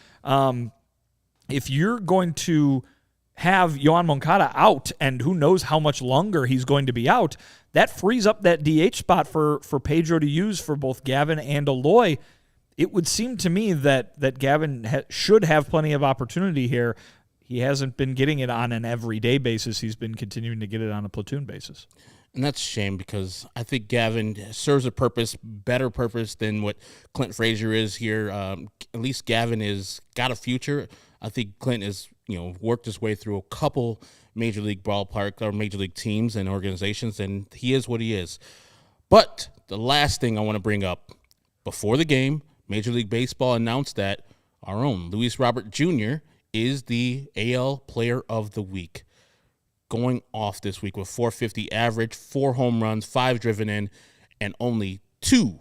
If you're going to have Yohan Moncada out, and who knows how much longer he's going to be out, that frees up that DH spot for Pedro to use for both Gavin and Eloy. It would seem to me that Gavin should have plenty of opportunity here. He hasn't been getting it on an everyday basis. He's been continuing to get it on a platoon basis. And that's a shame because I think Gavin serves a purpose, better purpose than what Clint Frazier is here. At least Gavin is got a future. I think Clint has, worked his way through a couple major league ballpark or major league teams and organizations, and he is what he is. But the last thing I want to bring up, before the game, Major League Baseball announced that our own Luis Robert Jr. is the AL Player of the Week. Going off this week with .450 average, 4 home runs, 5 driven in, and only 2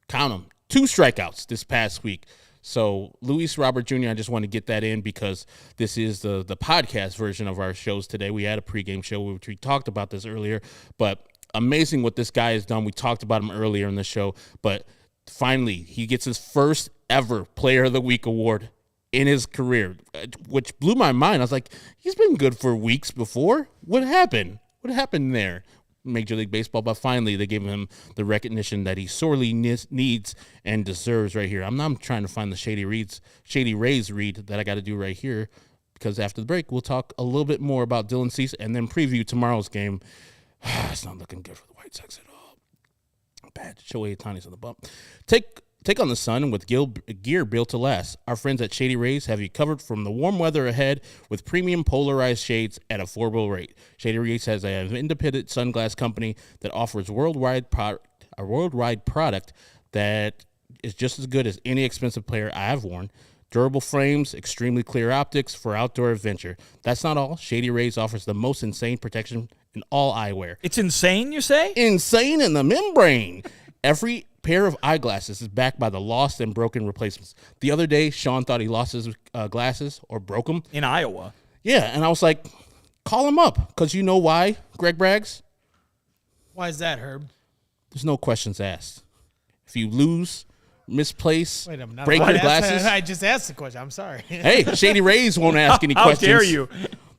strikeouts this past week. So Luis Robert Jr., I just want to get that in because this is the podcast version of our shows today. We had a pregame show which we talked about this earlier, but amazing what this guy has done. We talked about him earlier in the show, but finally he gets his first ever Player of the Week award in his career, which blew my mind. I was like, he's been good for weeks before. What happened? What happened there? Major League Baseball, but finally they gave him the recognition that he sorely needs and deserves right here. I'm trying to find the Shady Rays read that I got to do right here, because after the break, we'll talk a little bit more about Dylan Cease and then preview tomorrow's game. It's not looking good for the White Sox at all. Bad. Shohei Ohtani's on the bump. Take on the sun with gear built to last. Our friends at Shady Rays have you covered from the warm weather ahead with premium polarized shades at affordable rate. Shady Rays has an independent sunglass company that offers a worldwide product that is just as good as any expensive pair I have worn. Durable frames, extremely clear optics for outdoor adventure. That's not all. Shady Rays offers the most insane protection in all eyewear. It's insane, you say? Insane in the membrane. Every pair of eyeglasses is backed by the lost and broken replacements. The other day, Sean thought he lost his glasses or broke them. In Iowa. Yeah, and I was like, call him up, because you know why, Greg Braggs? Why is that, Herb? There's no questions asked. If you lose, misplace, Wait, I'm not break your glasses. I just asked the question. I'm sorry. Hey, Shady Rays won't ask any questions. How dare you?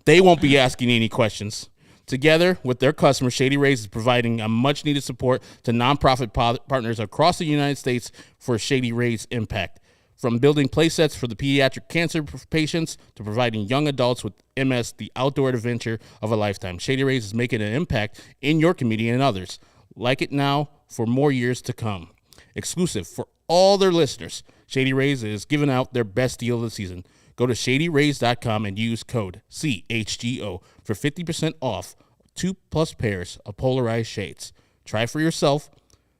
They won't be asking any questions. Together with their customers, Shady Rays is providing a much-needed support to nonprofit partners across the United States for Shady Rays' impact. From building play sets for the pediatric cancer patients to providing young adults with MS the outdoor adventure of a lifetime, Shady Rays is making an impact in your community and others. Like it now for more years to come. Exclusive for all their listeners, Shady Rays is giving out their best deal of the season. Go to shadyrays.com and use code CHGO for 50% off 2+ pairs of polarized shades. Try for yourself.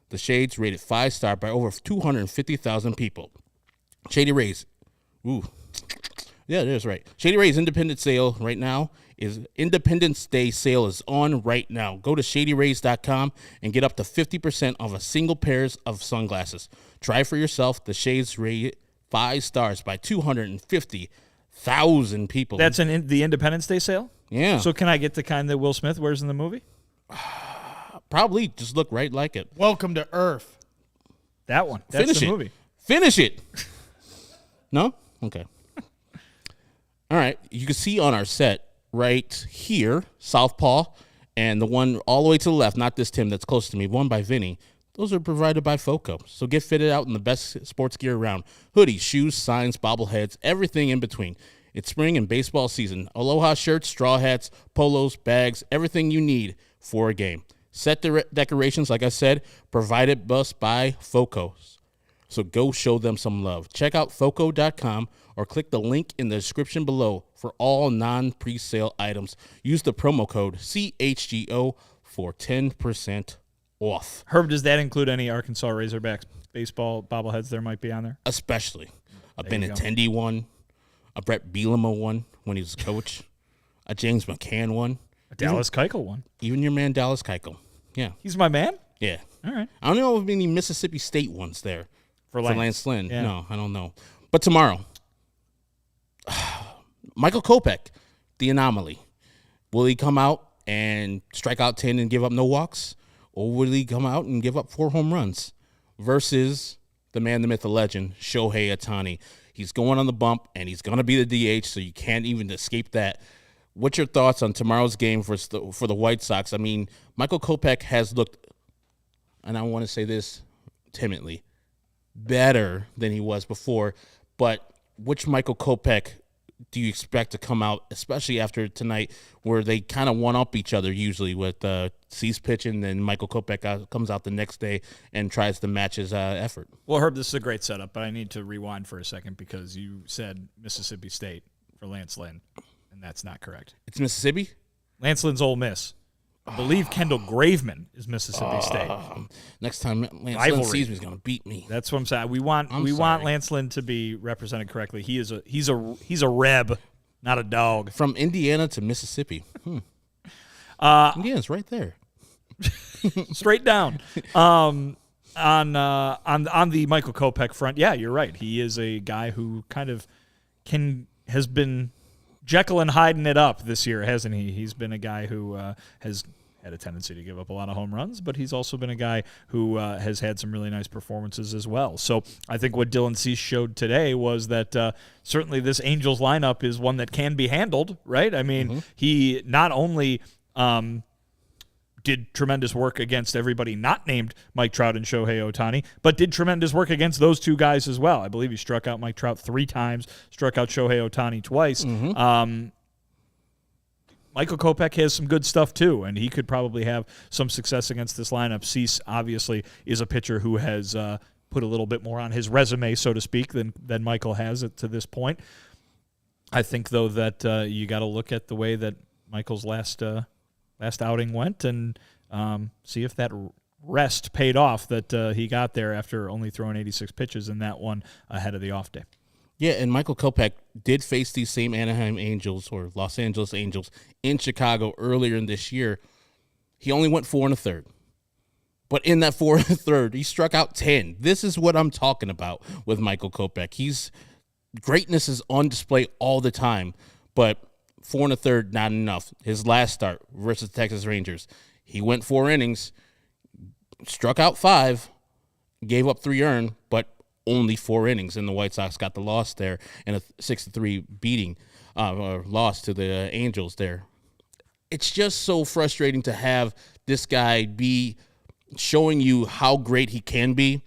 The shades rated 5-star by over 250,000 people. Shady Rays. Ooh. Yeah, that's right. Shady Rays Independence Sale right now is Independence Day sale is on right now. Go to shadyrays.com and get up to 50% off a single pairs of sunglasses. Try for yourself. The shades rated 5 stars by 250,000 people. That's the Independence Day sale? Yeah. So can I get the kind that Will Smith wears in the movie? Probably just look right like it. Welcome to Earth. That one. That's Finish the it. movie. Finish it. No? Okay. All right. You can see on our set right here, Southpaw, and the one all the way to the left, not this Tim that's close to me, one by Vinny. Those are provided by FOCO. So get fitted out in the best sports gear around. Hoodies, shoes, signs, bobbleheads, everything in between. It's spring and baseball season. Aloha shirts, straw hats, polos, bags, everything you need for a game. Set decorations, like I said, provided by FOCO. So go show them some love. Check out FOCO.com or click the link in the description below for all non-presale items. Use the promo code CHGO for 10% off. Herb, does that include any Arkansas Razorbacks baseball bobbleheads there might be on there? Especially a Benintendi one, a Brett Bielema one when he was coach, a James McCann one. A Dallas Keuchel one. Even your man Dallas Keuchel. Yeah. He's my man? Yeah. All right. I don't know if any Mississippi State ones there. For Lance Lynn. Yeah. No, I don't know. But tomorrow, Michael Kopech, the anomaly. Will he come out and strike out 10 and give up no walks? Or will he come out and give up 4 home runs? Versus the man, the myth, the legend, Shohei Ohtani. He's going on the bump, and he's going to be the DH, so you can't even escape that. What's your thoughts on tomorrow's game for the White Sox? I mean, Michael Kopech has looked, and I want to say this timidly, better than he was before, but which Michael Kopech do you expect to come out, especially after tonight, where they kind of one-up each other usually with Cease pitching, then Michael Kopech comes out the next day and tries to match his effort? Well, Herb, this is a great setup, but I need to rewind for a second because you said Mississippi State for Lance Lynn, and that's not correct. It's Mississippi? Lance Lynn's Ole Miss. I believe Kendall Graveman is Mississippi State. Next time Lance Lynn sees me, he's going to beat me. That's what I'm saying. We want Lance Lynn to be represented correctly. He's a reb, not a dog. From Indiana to Mississippi. Indiana's right there. Straight down. On the Michael Kopech front, yeah, you're right. He is a guy who kind of has been Jekyll and Hyde it up this year, hasn't he? He's been a guy who has had a tendency to give up a lot of home runs, but he's also been a guy who has had some really nice performances as well. So I think what Dylan Cease showed today was that certainly this Angels lineup is one that can be handled, right? I mean, he not only did tremendous work against everybody not named Mike Trout and Shohei Ohtani, but did tremendous work against those two guys as well. I believe he struck out Mike Trout 3 times, struck out Shohei Ohtani twice. Michael Kopech has some good stuff too, and he could probably have some success against this lineup. Cease obviously is a pitcher who has put a little bit more on his resume, so to speak, than Michael has to this point. I think, though, that you got to look at the way that Michael's last outing went and see if that rest paid off that he got there after only throwing 86 pitches in that one ahead of the off day. Yeah, and Michael Kopech did face these same Anaheim Angels or Los Angeles Angels in Chicago earlier in this year. He only went 4 1/3. But in that 4 1/3, he struck out 10. This is what I'm talking about with Michael Kopech. Greatness is on display all the time, but 4 1/3, not enough. His last start versus the Texas Rangers, he went 4 innings, struck out 5, gave up 3 earned, but only 4 innings, and the White Sox got the loss there and a 6-3 beating or loss to the Angels there. It's just so frustrating to have this guy be showing you how great he can be,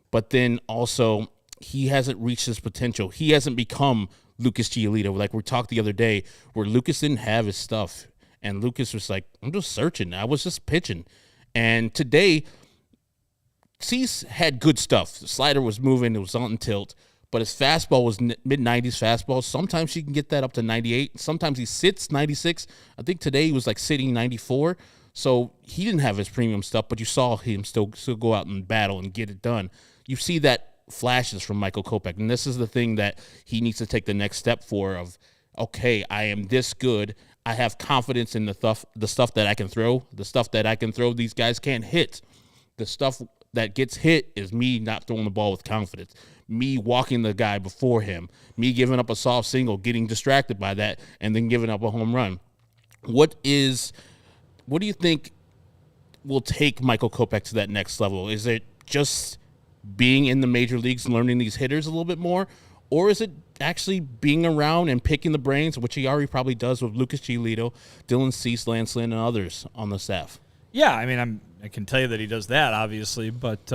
but then also he hasn't reached his potential. He hasn't become Lucas Giolito, like we talked the other day, where Lucas didn't have his stuff, and Lucas was like, I'm just searching. I was just pitching. And today, Cease had good stuff. The slider was moving. It was on tilt. But his fastball was mid-90s fastball. Sometimes he can get that up to 98. Sometimes he sits 96. I think today he was like sitting 94. So he didn't have his premium stuff, but you saw him still go out and battle and get it done. You see that flashes from Michael Kopech. And this is the thing that he needs to take the next step for of, okay, I am this good. I have confidence in the stuff that I can throw. The stuff that I can throw, these guys can't hit. The stuff that gets hit is me not throwing the ball with confidence, me walking the guy before him, me giving up a soft single, getting distracted by that, and then giving up a home run. What do you think will take Michael Kopech to that next level? Is it just being in the major leagues and learning these hitters a little bit more, or is it actually being around and picking the brains, which he already probably does with Lucas Giolito, Dylan Cease, Lance Lynn, and others on the staff? Yeah, I mean, I can tell you that he does that, obviously, but it's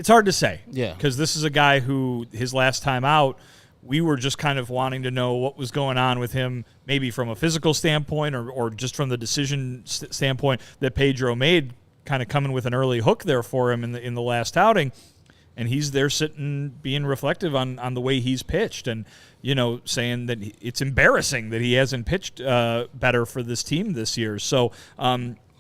hard to say. Yeah, because this is a guy who his last time out, we were just kind of wanting to know what was going on with him, maybe from a physical standpoint or just from the decision standpoint that Pedro made, kind of coming with an early hook there for him in the last outing. And he's there sitting, being reflective on the way he's pitched and, saying that it's embarrassing that he hasn't pitched better for this team this year. So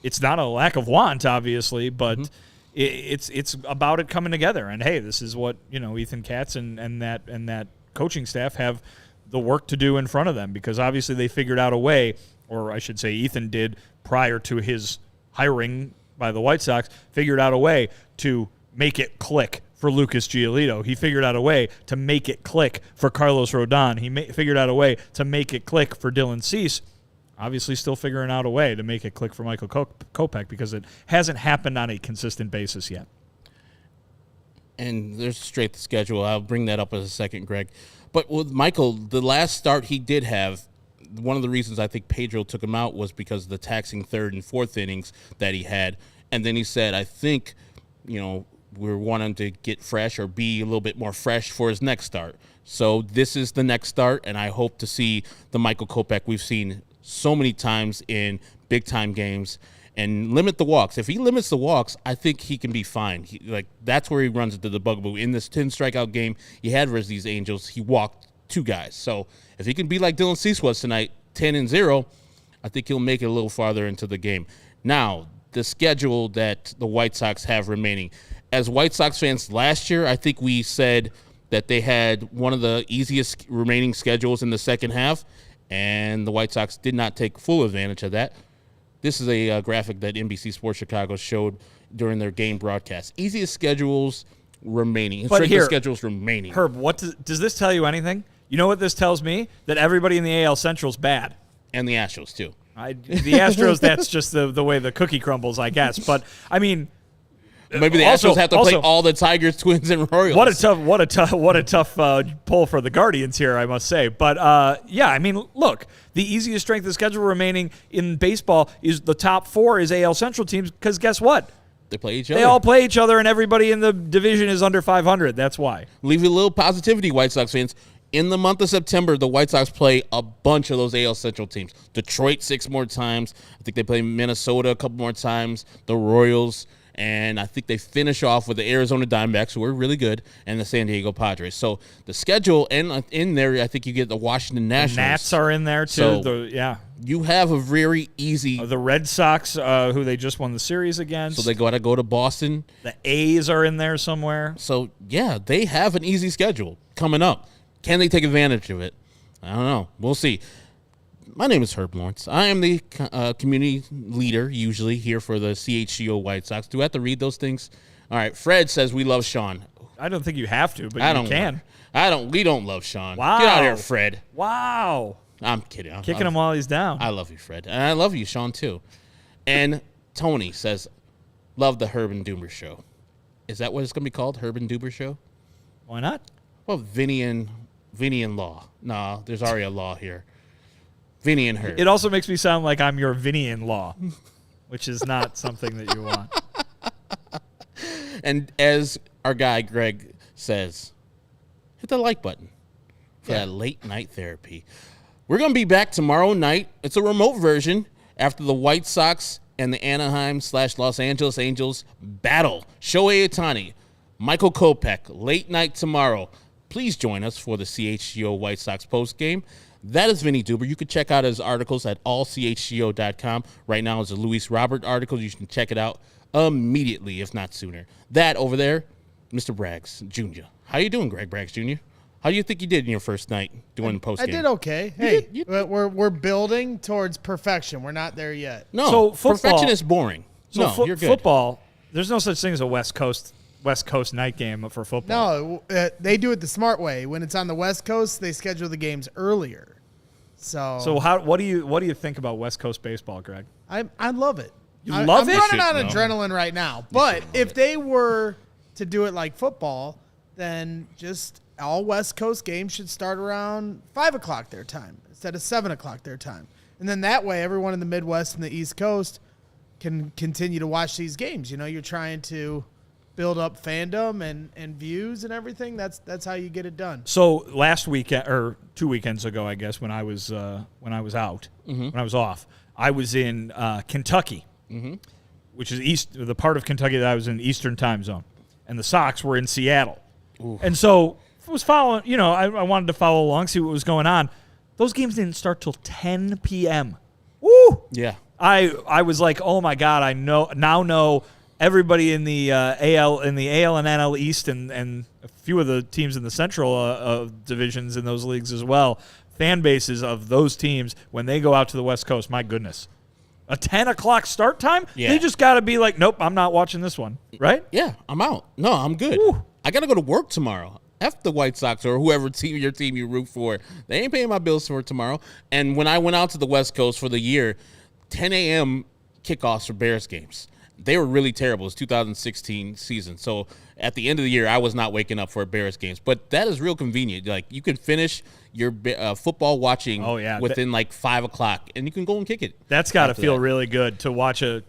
it's not a lack of want, obviously, but it's about it coming together. And, hey, this is what, Ethan Katz and that coaching staff have the work to do in front of them, because obviously they figured out a way, or I should say Ethan did prior to his hiring by the White Sox, figured out a way to make it click for Lucas Giolito. He figured out a way to make it click for Carlos Rodon. He figured out a way to make it click for Dylan Cease. Obviously still figuring out a way to make it click for Michael Kopech, because it hasn't happened on a consistent basis yet. And there's a straight schedule. I'll bring that up in a second, Greg. But with Michael, the last start he did have, one of the reasons I think Pedro took him out was because of the taxing 3rd and 4th innings that he had. And then he said, I think, we're wanting to get fresh or be a little bit more fresh for his next start. So this is the next start, and I hope to see the Michael Kopech we've seen so many times in big-time games and limit the walks. If he limits the walks, I think he can be fine. That's where he runs into the bugaboo. In this 10-strikeout game he had versus these Angels, he walked 2 guys. So if he can be like Dylan Cease was tonight, 10-0, I think he'll make it a little farther into the game. Now, the schedule that the White Sox have remaining. As White Sox fans last year, I think we said that they had one of the easiest remaining schedules in the second half, and the White Sox did not take full advantage of that. This is a graphic that NBC Sports Chicago showed during their game broadcast. Easiest schedules remaining. But here, schedules remaining. Herb, does this tell you anything? You know what this tells me? That everybody in the AL Central's bad. And the Astros, too. The Astros, that's just the way the cookie crumbles, I guess. But, I mean, Maybe the Astros have to play all the Tigers, Twins, and Royals. What a tough pull for the Guardians here, I must say. But yeah, I mean, look, the easiest strength of schedule remaining in baseball is the top 4 is AL Central teams because guess what? They play each other. They all play each other, and everybody in the division is under 500. That's why. Leave you a little positivity, White Sox fans. In the month of September, the White Sox play a bunch of those AL Central teams. Detroit 6 more times. I think they play Minnesota a couple more times. The Royals. And I think they finish off with the Arizona Diamondbacks, who are really good, and the San Diego Padres. So the schedule, and in there, I think you get the Washington Nationals. The Nats are in there, too. So you have a very easy... The Red Sox, who they just won the series against. So they got to go to Boston. The A's are in there somewhere. So, yeah, they have an easy schedule coming up. Can they take advantage of it? I don't know. We'll see. My name is Herb Lawrence. I am the community leader, usually, here for the CHGO White Sox. Do I have to read those things? All right. Fred says we love Sean. I don't think you have to, but you can. We don't love Sean. Wow. Get out of here, Fred. Wow. I'm kidding. Kicking him while he's down. I love you, Fred. And I love you, Sean, too. And Tony says, love the Herb and Duber show. Is that what it's going to be called, Herb and Duber show? Why not? Well, Vinny and Law. No, there's already a law here. Vinny and Herb. It also makes me sound like I'm your Vinny-in-law, which is not something that you want. And as our guy Greg says, hit the like button for that late night therapy. We're going to be back tomorrow night. It's a remote version after the White Sox and the Anaheim/Los Angeles Angels battle. Shohei Ohtani, Michael Kopech, late night tomorrow. Please join us for the CHGO White Sox postgame. That is Vinnie Duber. You can check out his articles at allchgo.com. Right now is a Luis Robert article. You can check it out immediately, if not sooner. That over there, Mr. Braggs Jr. How you doing, Greg Braggs Jr.? How do you think you did in your first night doing the postgame? I did okay. Hey, we're building towards perfection. We're not there yet. No, so perfection is boring. So you're good. Football, there's no such thing as a West Coast night game for football. No, they do it the smart way. When it's on the West Coast, they schedule the games earlier. So what do you think about West Coast baseball, Greg? I love it. I'm running on adrenaline right now. But if they were to do it like football, then just all West Coast games should start around 5 o'clock their time instead of 7 o'clock their time. And then that way, everyone in the Midwest and the East Coast can continue to watch these games. You know, you're trying to build up fandom and views and everything. That's how you get it done. So last weekend or 2 weekends ago, I guess, when I was out, when I was off, I was in Kentucky, which is the part of Kentucky that I was in Eastern time zone, and the Sox were in Seattle. Ooh. And so I was following. You know, I wanted to follow along, see what was going on. Those games didn't start till 10 p.m. Woo! Yeah. I was like, oh my God, I know everybody in the AL and NL East and a few of the teams in the Central divisions in those leagues as well. Fan bases of those teams when they go out to the West Coast, my goodness. A 10 o'clock start time? Yeah. They just got to be like, nope, I'm not watching this one, right? Yeah, I'm out. No, I'm good. Woo. I got to go to work tomorrow. F the White Sox or whoever your team you root for. They ain't paying my bills for tomorrow. And when I went out to the West Coast for the year, 10 a.m. kickoffs for Bears games. They were really terrible. It was 2016 season. So at the end of the year, I was not waking up for Bears games. But that is real convenient. Like, you can finish your football watching within like 5 o'clock, and you can go and kick it. That's got to feel really good to watch a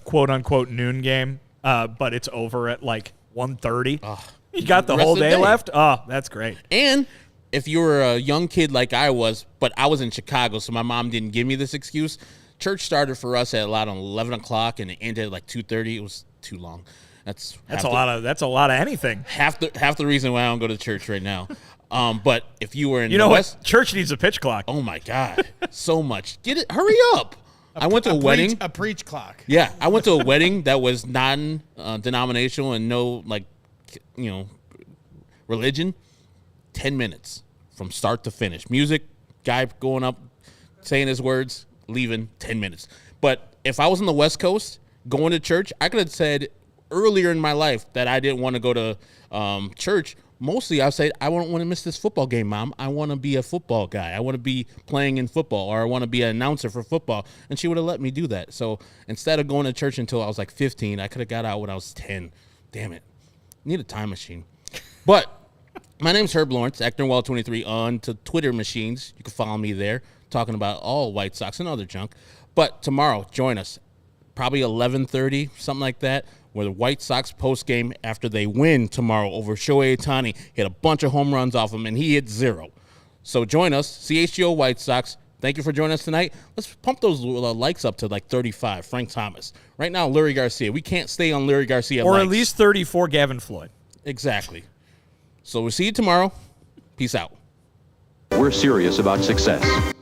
quote unquote noon game, but it's over at like 1:30. You got the whole day left. Oh, that's great. And if you were a young kid like I was, but I was in Chicago, so my mom didn't give me this excuse. Church started for us at around 11 o'clock, and it ended at like 2:30. It was too long. That's a lot of anything. Half the reason why I don't go to church right now. But if you were in the West, church needs a pitch clock. Oh my God, so much. Get it, hurry up. I went to a wedding. A preach clock. Yeah, I went to a wedding that was non-denominational and no religion. 10 minutes from start to finish. Music, guy going up, saying his words, leaving, 10 minutes. But if I was on the West Coast going to church, I could have said earlier in my life that I didn't want to go to church. Mostly I said, I don't want to miss this football game, Mom. I want to be a football guy. I want to be playing in football, or I want to be an announcer for football. And she would have let me do that. So instead of going to church until I was like 15, I could have got out when I was 10. damn it. Need a time machine. But my name's Herb Lawrence, ActorWall23 on to Twitter machines. You can follow me there, talking about all White Sox and other junk. But tomorrow, join us, probably 11:30, something like that, where the White Sox postgame after they win tomorrow over Shohei Ohtani, hit a bunch of home runs off him, and he hit 0. So join us, CHGO White Sox. Thank you for joining us tonight. Let's pump those likes up to like 35. Frank Thomas. Right now, Larry Garcia. We can't stay on Larry Garcia Or likes. at least 34 Gavin Floyd. Exactly. So we'll see you tomorrow. Peace out. We're serious about success.